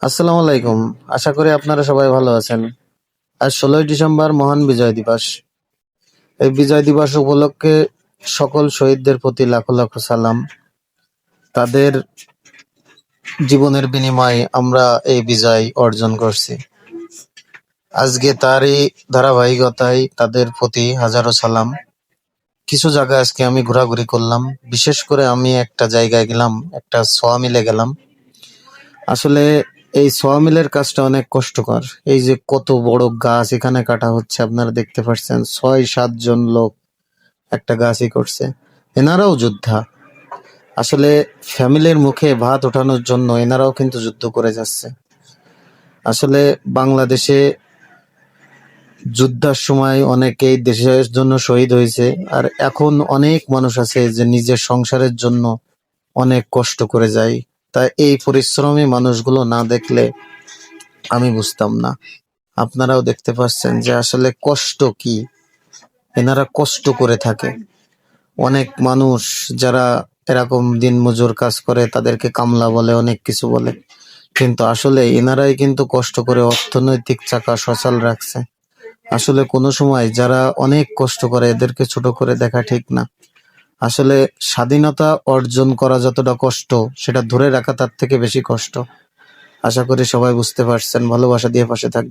আসসালামু আলাইকুম। আশা করি আপনারা সবাই ভালো আছেন। আজ ১৬ই ডিসেম্বর মহান বিজয় দিবস। এই বিজয় দিবস উপলক্ষে সকল শহীদদের প্রতি লাখো লাখো সালাম। তাদের জীবনের বিনিময়ে আমরা এই বিজয় অর্জন করছি। আজকে তারই ধারাবাহিকতায় তাদের প্রতি হাজারো সালাম। কিছু জায়গায় আজকে আমি ঘোরাঘুরি করলাম। বিশেষ করে আমি একটা জায়গায় গেলাম, একটা মিলে গেলাম। আসলে এই মিলের কাজটা অনেক কষ্টকর। এই যে কত বড় গাছ এখানে কাটা হচ্ছে আপনারা দেখতে পাচ্ছেন। ৬-৭ জন লোক একটা গাছই করছে। এনারাও যোদ্ধা। আসলে ফ্যামিলির মুখে ভাত ওঠানোর জন্য এনারাও কিন্তু যুদ্ধ করে যাচ্ছে। আসলে বাংলাদেশে যুদ্ধের সময় অনেকেই দেশের জন্য শহীদ হয়েছে। আর এখন অনেক মানুষ আছে যে নিজের সংসারের জন্য অনেক কষ্ট করে যায়। তাই এই পরিশ্রমী মানুষগুলো না দেখলে আমি বুঝতাম না। আপনারাও দেখতে পাচ্ছেন যে আসলে কষ্ট কি, এনারা কষ্ট করে থাকে। অনেক মানুষ যারা এরকম দিনমজুর কাজ করে তাদেরকে কামলা বলে, অনেক কিছু বলে, কিন্তু আসলে এনারাই কিন্তু কষ্ট করে অর্থনৈতিক চাকা সচল রাখছে। আসলে কোনো সময় যারা অনেক কষ্ট করে এদেরকে ছোট করে দেখা ঠিক না। আসলে স্বাধীনতা অর্জন করা যতটা কষ্ট, সেটা ধরে রাখা তার থেকে বেশি কষ্ট। আশা করি সবাই বুঝতে পারছেন। ভালোবাসা দিয়ে পাশে থাকবেন।